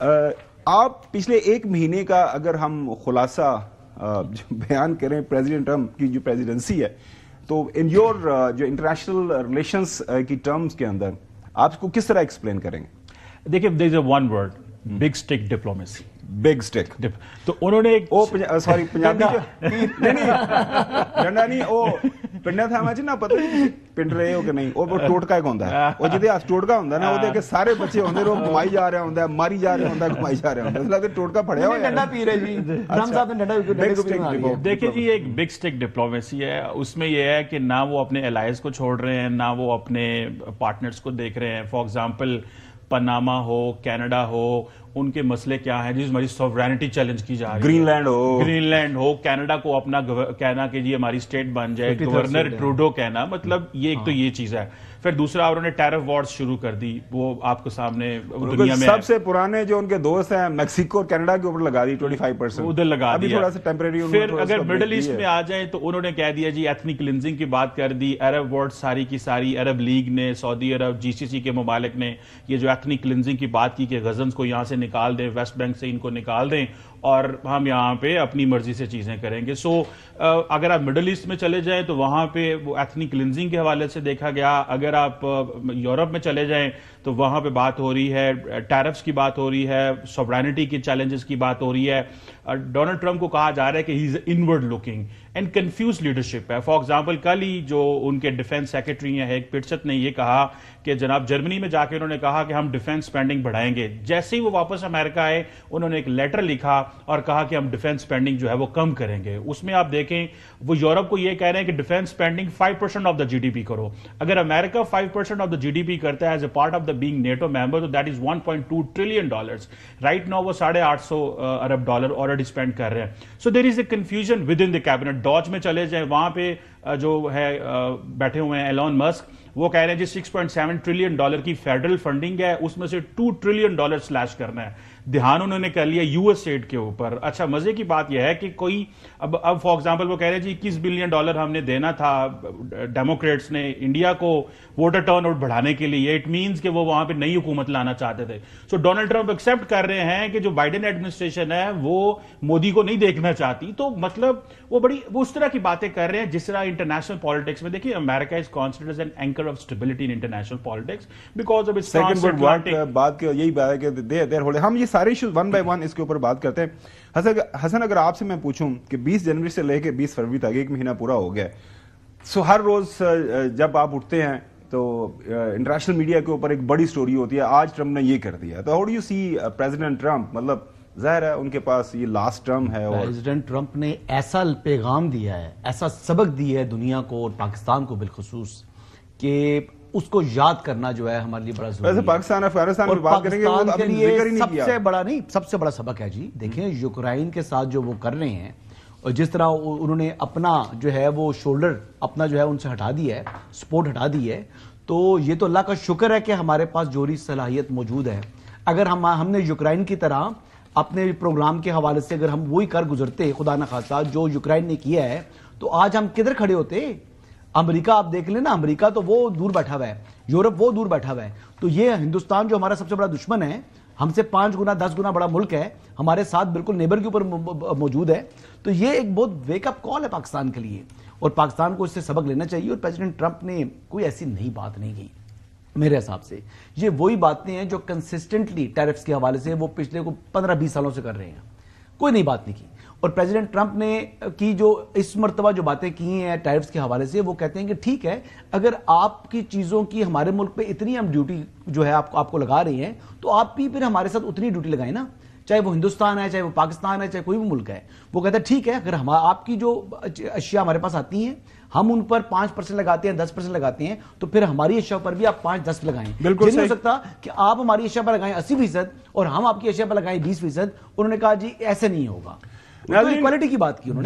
آپ پچھلے ایک مہینے کا اگر ہم خلاصہ بیان کریں پریزیڈنٹ ٹرمپ کی جو پریزیڈنسی ہے تو ان یور جو انٹرنیشنل ریلیشنز کی ٹرمز کے اندر آپ کو کس طرح ایکسپلین کریں گے؟ دیکھیں there is a one word, big stick diplomacy. Big stick تو انہوں نے ایک سوری پنجابی ڈنڈا نہیں وہ پنڈا تھا میں نہ پتہ پنڈ رہے ہو کہ نہیں وہ ٹوٹکا ایک ہوتا ہے وہ جدے ہاتھ ٹوٹکا ہوتا ہے نا وہ کہ سارے بچے ہوندے وہ گھمائی جا رہے ہوتا ہے ماری جا رہے ہوتا ہے گھمائی جا رہے ہوتا ہے اس لئے ٹوٹکا پڑیا ہوا ہے ڈنڈا پی رہے جی ڈرم صاحب نے ڈنڈا دیکھیں جی ایک بگ سٹک ڈپلومیسی ہے. اس میں یہ ہے کہ نہ وہ اپنے الائز کو چھوڑ رہے ہیں نہ وہ اپنے پارٹنرز کو دیکھ رہے ہیں. فار ایگزامپل پناما ہو کینیڈا ہو ان کے مسئلے کیا ہیں جس ہماری سوورینٹی چیلنج کی جا رہی ہے. گرین لینڈ ہو کینیڈا کو اپنا کہنا کہ جی ہماری اسٹیٹ بن جائے گورنر ٹروڈو کہنا مطلب یہ ایک تو یہ چیز ہے. پھر دوسرا انہوں نے ٹیرف وارز شروع کر دی وہ آپ کو سامنے دنیا میں سب سے پرانے جو ان کے دوست ہیں میکسیکو اور کینیڈا کے اوپر لگا دی 25% ادھر لگا دیا. تھوڑا سا ٹیمپریری. پھر اگر مڈل ایسٹ میں آ جائیں تو انہوں نے کہہ دیا جی ایتھنک کلینزنگ کی بات کر دی. عرب ورلڈ ساری کی ساری عرب لیگ نے سعودی عرب جی سی سی کے ممالک نے یہ جو ایتھنک کلینزنگ کی بات کی کہ غزنز کو یہاں سے نکال دیں ویسٹ بینک سے ان کو نکال دیں اور ہم یہاں پہ اپنی مرضی سے چیزیں کریں گے. سو اگر آپ مڈل ایسٹ میں چلے جائیں تو وہاں پہ وہ ایتھنک کلینزنگ کے حوالے سے دیکھا گیا. اگر آپ یورپ میں چلے جائیں تو وہاں پہ بات ہو رہی ہے ٹیرفز کی بات ہو رہی ہے سوورینٹی کے چیلنجز کی بات ہو رہی ہے. ڈونلڈ ٹرمپ کو کہا جا رہا ہے کہ he is inward looking and confused leadership ہے. فار ایگزامپل کل ہی جو ان کے ڈیفینس سیکرٹری ہیں ہیگ پٹسٹ نے یہ کہا کہ جناب جرمنی میں جا کے انہوں نے کہا کہ ہم ڈیفینس سپینڈنگ بڑھائیں گے. جیسے ہی وہ واپس امریکہ آئے انہوں نے ایک لیٹر لکھا اور کہا کہ ہم ڈیفینس سپینڈنگ جو ہے وہ کم کریں گے. اس میں آپ دیکھیں وہ یورپ کو یہ کہہ رہے ہیں کہ defence spending 5% of the G D P کرو. اگر امریکہ 5% of the G D P کرتا ہے as a part of the being NATO member تو that is $1.2 trillion. Right now وہ $850 ارب آلریڈی اسپینڈ کر رہے ہیں. So there is a confusion with in the cabinet. DOGE میں چلے جائیں وہاں پہ جو ہے بیٹھے ہوئے ہیں ایلون مسک وہ کہہ رہے ہیں جی $6.7 ٹریلین کی فیڈرل فنڈنگ ہے اس میں سے $2 ٹریلین سلیش کرنا ہے. دھیان انہوں نے کر لیا یو ایس ایڈ کے اوپر. اچھا مزے کی بات یہ ہے کہ کوئی اب فار ایگزامپل وہ کہہ رہے ہیں جی $21 بلین ہم نے دینا تھا ڈیموکریٹس نے انڈیا کو ووٹر ٹرن آؤٹ بڑھانے کے لیے. اٹ مینس کہ وہ وہاں پہ نئی حکومت لانا چاہتے تھے. سو ڈونلڈ ٹرمپ ایکسپٹ کر رہے ہیں کہ جو بائیڈن ایڈمنسٹریشن ہے وہ مودی کو نہیں دیکھنا چاہتی. تو مطلب وہ بڑی اس طرح کی باتیں کر رہے ہیں جس طرح انٹرنیشنل پالیٹکس میں دیکھیے America is considered as an anchor of stability in international politics because of its بات کی یہی بات ہے کہ دیر ہولے. ہم یہ سارے ایشوز ون بائی ون اس کے اوپر بات کرتے ہیں. حسن اگر آپ سے میں پوچھوں کہ 20 جنوری سے لے کے 20 فروری تک ایک مہینہ پورا ہو گیا سو ہر روز جب آپ اٹھتے ہیں تو انٹرنیشنل میڈیا کے اوپر ایک بڑی سٹوری ہوتی ہے آج ٹرمپ نے یہ کر دیا. تو how do you see President Trump مطلب ظاہر ہے ان کے پاس یہ لاسٹ ٹرم ہے اور پریزیڈنٹ ٹرمپ نے ایسا پیغام دیا ہے ایسا سبق دیا ہے دنیا کو اور پاکستان کو بالخصوص کہ اس کو یاد کرنا جو ہے ہمارے لیے بڑا ضروری ہے. پاکستان افغانستان کی بات کریں گے وہ ابھی ذکر ہی نہیں کیا. سب سے بڑا سبق ہے جی. دیکھیں یوکرائن کے ساتھ جو وہ کر رہے ہیں اور جس طرح انہوں نے اپنا جو ہے وہ شولڈر اپنا جو ہے ان سے ہٹا دیا ہے سپورٹ ہٹا دی ہے تو یہ تو اللہ کا شکر ہے کہ ہمارے پاس جوہری صلاحیت موجود ہے. اگر ہم نے یوکرائن کی طرح اپنے پروگرام کے حوالے سے اگر ہم وہی کر گزرتے خدا نخواستہ جو یوکرائن نے کیا ہے تو آج ہم کدھر کھڑے ہوتے. امریکہ آپ دیکھ لیں نا امریکہ تو وہ دور بیٹھا ہوا ہے یورپ وہ دور بیٹھا ہوا ہے. تو یہ ہندوستان جو ہمارا سب سے بڑا دشمن ہے ہم سے 5 گنا 10 گنا بڑا ملک ہے ہمارے ساتھ بالکل نیبر کے اوپر موجود ہے. تو یہ ایک بہت ویک اپ کال ہے پاکستان کے لیے اور پاکستان کو اس سے سبق لینا چاہیے. اور پریزیڈنٹ ٹرمپ نے کوئی ایسی نئی بات نہیں کی میرے حساب سے. یہ وہی باتیں ہیں جو کنسسٹنٹلی ٹیرفز کے حوالے سے وہ پچھلے 15-20 سالوں سے کر رہے ہیں. کوئی نئی بات نہیں کی. اور پریزیڈنٹ ٹرمپ نے کی جو اس مرتبہ جو باتیں کی ہیں ٹیرفز کے حوالے سے وہ کہتے ہیں کہ ٹھیک ہے اگر آپ کی چیزوں کی ہمارے ملک پہ اتنی ہم ڈیوٹی جو ہے آپ کو لگا رہی ہیں تو آپ بھی پھر ہمارے ساتھ اتنی ڈیوٹی لگائیں نا چاہے وہ ہندوستان ہے چاہے وہ پاکستان ہے چاہے کوئی بھی ملک ہے. وہ کہتا ہے ٹھیک ہے اگر آپ کی جو اشیاء ہمارے پاس آتی ہیں ہم ان پر 5% لگاتے ہیں 10% لگاتے ہیں تو پھر ہماری اشیاء پر بھی آپ 5-10 لگائیں. بالکل نہیں ہو سکتا کہ آپ ہماری اشیاء پر لگائیں 80% اور ہم آپ کی اشیاء پر لگائیں 20%. انہوں نے کہا جی ایسے نہیں ہوگا. کوالٹی کی بات کی انہوں نے.